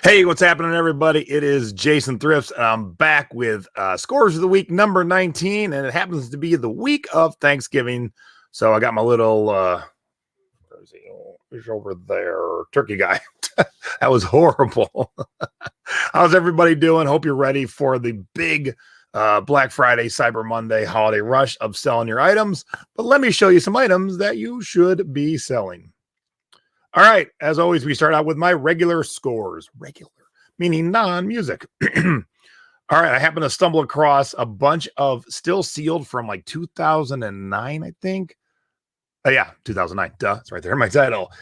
Hey, what's happening, everybody? It is Jason Thrifts, and I'm back with Scores of the Week number 19, and it happens to be the week of Thanksgiving. So I got my little, where is he? Oh, he's over there, turkey guy. That was horrible. How's everybody doing? Hope you're ready for the big Black Friday, Cyber Monday holiday rush of selling your items. But let me show you some items that you should be selling. All right. As always, we start out with my regular scores. Regular, meaning non-music. All right. I happen to stumble across a bunch of still sealed from like 2009, I think. Yeah, 2009. Duh. It's right there in my title.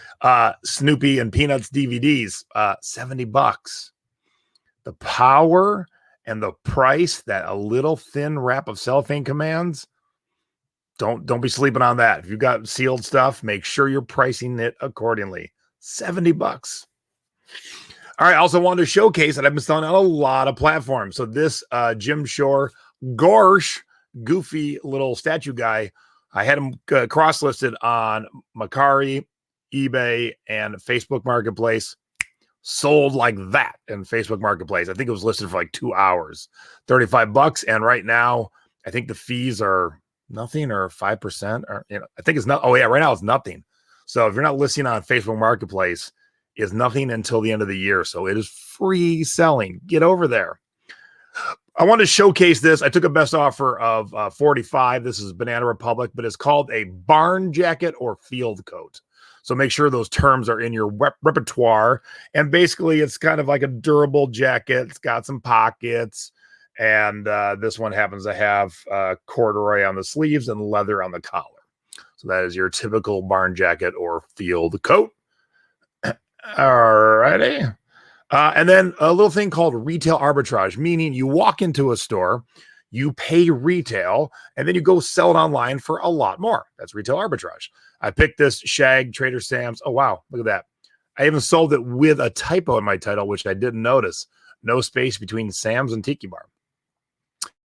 Snoopy and Peanuts DVDs, $70. The power and the price that a little thin wrap of cellophane commands. Don't be sleeping on that. If you got sealed stuff, make sure you're pricing it accordingly. $70. All right. I also wanted to showcase that I've been selling on a lot of platforms. So this Jim Shore Gorsh goofy little statue guy, I had him cross-listed on Mercari, eBay, and Facebook Marketplace. Sold like that in Facebook Marketplace. I think it was listed for like 2 hours, $35. And right now, I think the fees are nothing or 5%, or I think it's not. Oh yeah, right now it's nothing. So if you're not listing on Facebook Marketplace, it's nothing until the end of the year. So it is free selling. Get over there. I want to showcase this. I took a best offer of $45. This is Banana Republic, but it's called a barn jacket or field coat. So make sure those terms are in your repertoire. And basically, it's kind of like a durable jacket. It's got some pockets. And this one happens to have corduroy on the sleeves and leather on the collar. So that is your typical barn jacket or field coat. All righty. And then a little thing called retail arbitrage, meaning you walk into a store, you pay retail, and then you go sell it online for a lot more. That's retail arbitrage. I picked this Shag Trader Sam's. Oh, wow. Look at that. I even sold it with a typo in my title, which I didn't notice. No space between Sam's and Tiki Bar.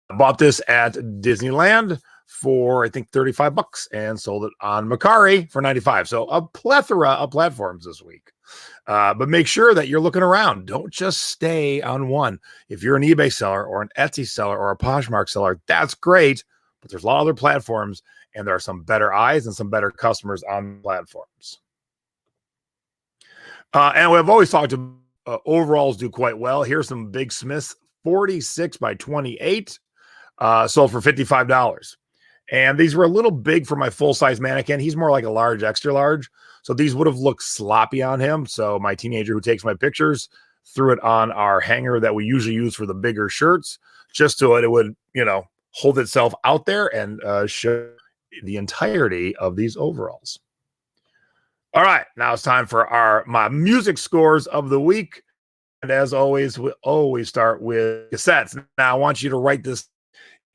I bought this at Disneyland for, I think, $35 and sold it on Mercari for $95. So a plethora of platforms this week. But make sure that you're looking around. Don't just stay on one. If you're an eBay seller or an Etsy seller or a Poshmark seller, that's great. But there's a lot of other platforms, and there are some better eyes and some better customers on platforms. And we've always talked about overalls do quite well. Here's some Big Smiths, 46 by 28. Sold for $55. And these were a little big for my full-size mannequin. He's more like a large, extra large. So these would have looked sloppy on him. So my teenager who takes my pictures threw it on our hanger that we usually use for the bigger shirts, just so it would, hold itself out there and show the entirety of these overalls. All right, now it's time for my music scores of the week. And as always, we always start with cassettes. Now I want you to write this.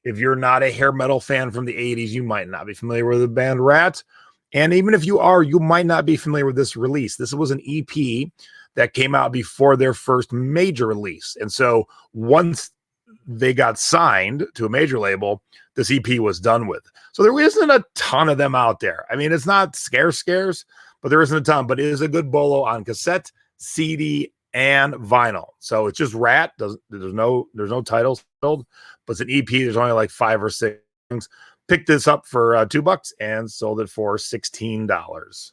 If you're not a hair metal fan from the 80s, you might not be familiar with the band Ratt. And even if you are, you might not be familiar with this release. This was an EP that came out before their first major release. And so once they got signed to a major label, this EP was done with. So there isn't a ton of them out there. I mean, it's not scarce, but there isn't a ton. But it is a good bolo on cassette, CD, and vinyl. So it's just Ratt. There's no titles filled, but it's an EP. There's only like 5 or 6 things. Picked this up for $2 and sold it for $16.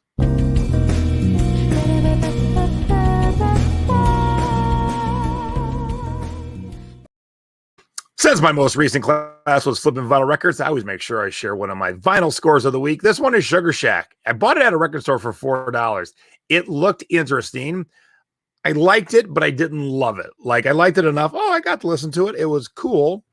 Since my most recent class was flipping vinyl records, I always make sure I share one of my vinyl scores of the week. This one is Sugar Shack. I bought it at a record store for $4. It looked interesting. I liked it, but I didn't love it. Like, I liked it enough. Oh, I got to listen to it. It was cool,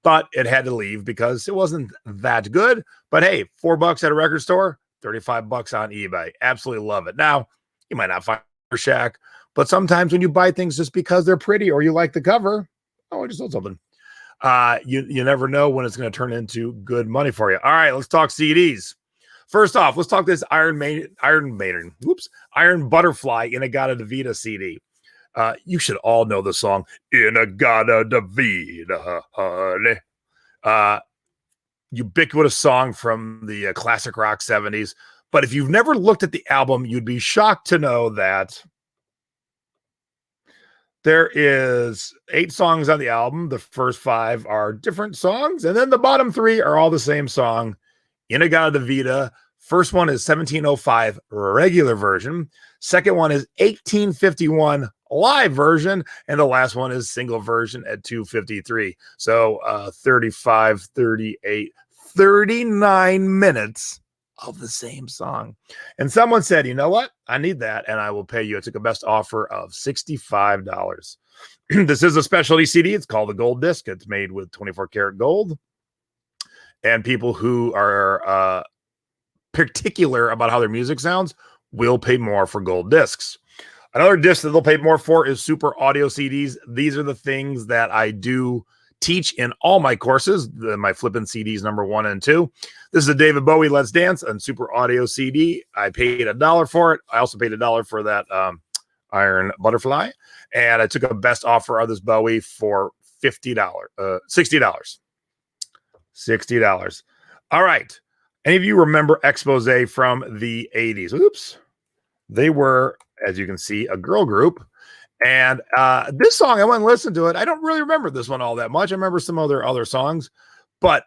but it had to leave because it wasn't that good. But hey, $4 at a record store, $35 on eBay. Absolutely love it. Now, you might not find Shack, but sometimes when you buy things just because they're pretty or you like the cover, oh, I just sold something. You never know when it's going to turn into good money for you. All right, let's talk CDs. First off, let's talk this Iron Butterfly In-A-Gadda-Da-Vida CD. You should all know the song In-A-Gadda-Da-Vida, honey. Ubiquitous song from the classic rock 70s. But if you've never looked at the album, you'd be shocked to know that There is 8 songs on the album. The first 5 are different songs, and then the bottom 3 are all the same song, Inagata Vita. First one is 1705 regular version. Second one is 1851 live version, and the last one is single version at 2:53. So 35, 38, 39 minutes of the same song. And someone said, you know what? I need that, and I will pay you. I took a best offer of $65. This is a specialty CD. It's called the Gold Disc. It's made with 24 karat gold. And people who are particular about how their music sounds will pay more for gold discs. Another disc that they'll pay more for is super audio CDs. These are the things that I do teach in all my courses, my flipping CDs number 1 and 2. This is a David Bowie Let's Dance and super audio CD. I paid $1 for it. I also paid $1 for that Iron Butterfly, and I took a best offer of this Bowie for $60. $60. All right. Any of you remember Expose from the 80s? Oops. They were, as you can see, a girl group. And this song, I went and listened to it. I don't really remember this one all that much. I remember some other songs. But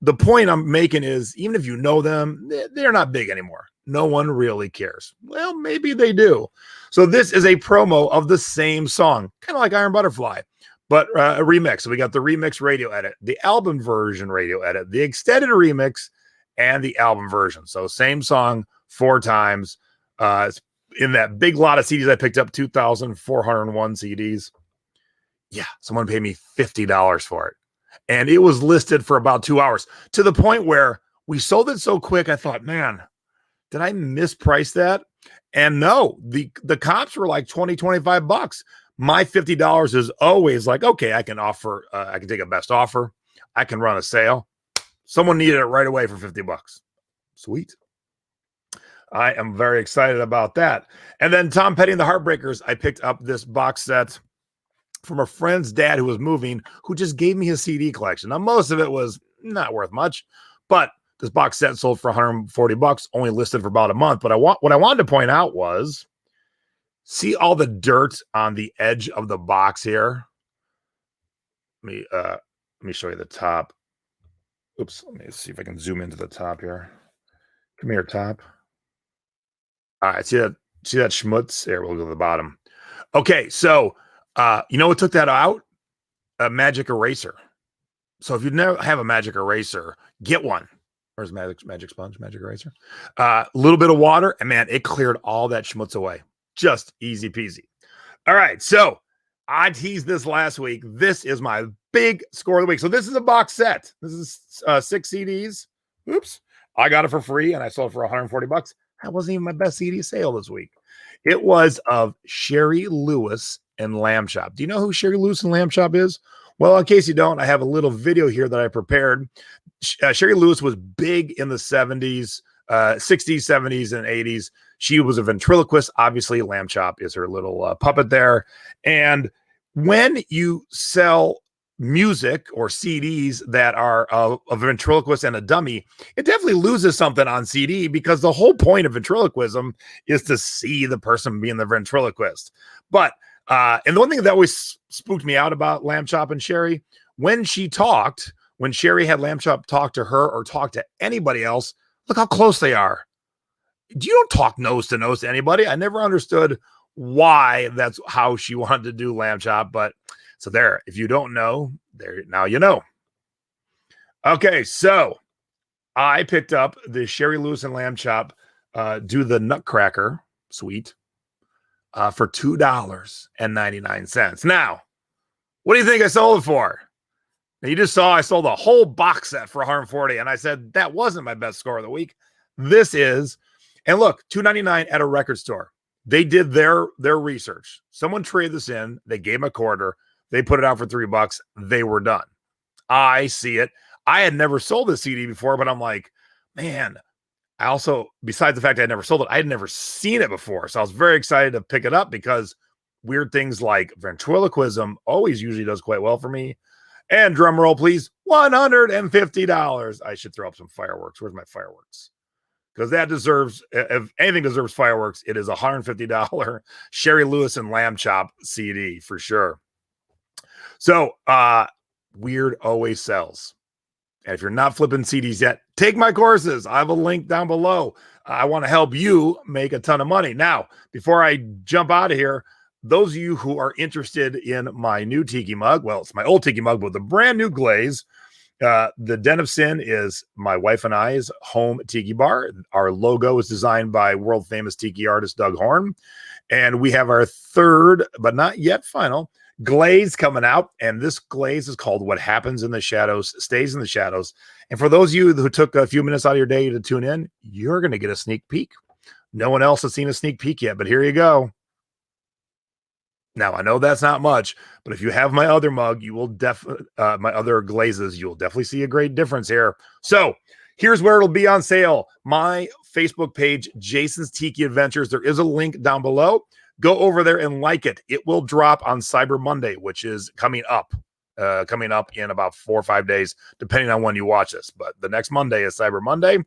the point I'm making is, even if you know them, they're not big anymore. No one really cares. Well, maybe they do. So this is a promo of the same song, kind of like Iron Butterfly, but a remix. So we got the remix radio edit, the album version radio edit, the extended remix, and the album version. So same song 4 times. In that big lot of CDs I picked up, 2,401 CDs. Yeah, someone paid me $50 for it. And it was listed for about 2 hours, to the point where we sold it so quick, I thought, man, did I misprice that? And no, the comps were like 20, 25 bucks. My $50 is always like, okay, I can offer, I can take a best offer. I can run a sale. Someone needed it right away for 50 bucks. Sweet. I am very excited about that. And then Tom Petty and the Heartbreakers, I picked up this box set from a friend's dad who was moving, who just gave me his CD collection. Now, most of it was not worth much, but this box set sold for 140 bucks, only listed for about a month. But what I wanted to point out was, see all the dirt on the edge of the box here? Let me show you the top. Oops, let me see if I can zoom into the top here. Come here, top. All right, see that schmutz? There, we'll go to the bottom. Okay, so you know what took that out? A magic eraser. So if you never have a magic eraser, get one. Where's magic sponge, magic eraser? A little bit of water, and man, it cleared all that schmutz away. Just easy peasy. All right, so I teased this last week. This is my big score of the week. So this is a box set. This is 6 CDs. Oops. I got it for free, and I sold it for 140 bucks. That wasn't even my best CD sale this week. It was of Sherry Lewis and Lamb Chop. Do you know who Sherry Lewis and Lamb Chop is? Well, in case you don't, I have a little video here that I prepared. Sherry Lewis was big in the 70s, 60s, 70s, and 80s. She was a ventriloquist. Obviously, Lamb Chop is her little puppet there. And when you sell music or CDs that are a ventriloquist and a dummy, it definitely loses something on CD, because the whole point of ventriloquism is to see the person being the ventriloquist. But and the one thing that always spooked me out about Lamb Chop and Sherry, when she talked, when Sherry had Lamb Chop talk to her or talk to anybody else, look how close they are. You don't talk nose to nose to anybody. I never understood why that's how she wanted to do Lamb Chop, but so there, if you don't know, there now you know. Okay, so I picked up the Sherry Lewis and Lamb Chop do the Nutcracker suite for $2.99. Now, what do you think I sold it for? Now, you just saw I sold a whole box set for 140, and I said that wasn't my best score of the week. This is, and look, $2.99 at a record store. They did their research. Someone traded this in. They gave them a quarter. They put it out for $3. They were done. I see it. I had never sold this CD before, but I'm like, man, I also, besides the fact I had never sold it, I had never seen it before. So I was very excited to pick it up, because weird things like ventriloquism always usually does quite well for me. And drum roll, please, $150. I should throw up some fireworks. Where's my fireworks? because that deserves, if anything deserves fireworks, it is a $150 Sherry Lewis and Lamb Chop CD for sure. So, Weird always sells. And if you're not flipping CDs yet, take my courses. I have a link down below. I want to help you make a ton of money. Now, before I jump out of here, those of you who are interested in my new tiki mug, well, it's my old tiki mug, but the brand new glaze. The Den of Sin is my wife and I's home tiki bar. Our logo is designed by world famous tiki artist Doug Horn. And we have our third, but not yet final, glaze coming out. And this glaze is called What Happens in the Shadows Stays in the Shadows. And for those of you who took a few minutes out of your day to tune in, you're going to get a sneak peek. No one else has seen a sneak peek yet, but here you go. Now, I know that's not much, but if you have my other mug, you will my other glazes, you'll definitely see a great difference here. So here's where it'll be on sale. My Facebook page, Jason's Tiki Adventures. There is a link down below. Go over there and like it. It will drop on Cyber Monday, which is coming up in about 4 or 5 days, depending on when you watch this. But the next Monday is Cyber Monday,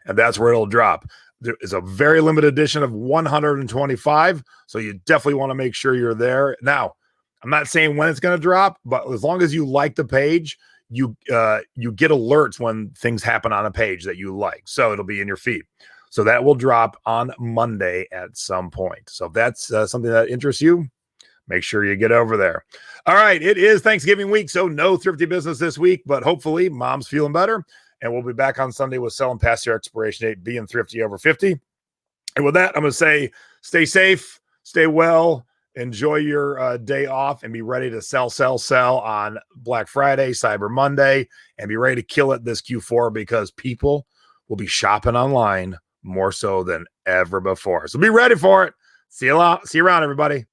and that's where it'll drop. There is a very limited edition of 125, so you definitely want to make sure you're there. Now, I'm not saying when it's going to drop, but as long as you like the page, you get alerts when things happen on a page that you like. So it'll be in your feed. So that will drop on Monday at some point. So if that's something that interests you, make sure you get over there. All right, it is Thanksgiving week, so no thrifty business this week, but hopefully mom's feeling better. And we'll be back on Sunday with selling past your expiration date, being thrifty over 50. And with that, I'm going to say, stay safe, stay well, enjoy your day off, and be ready to sell on Black Friday, Cyber Monday, and be ready to kill it this Q4 because people will be shopping online more so than ever before. So be ready for it. See you around, everybody.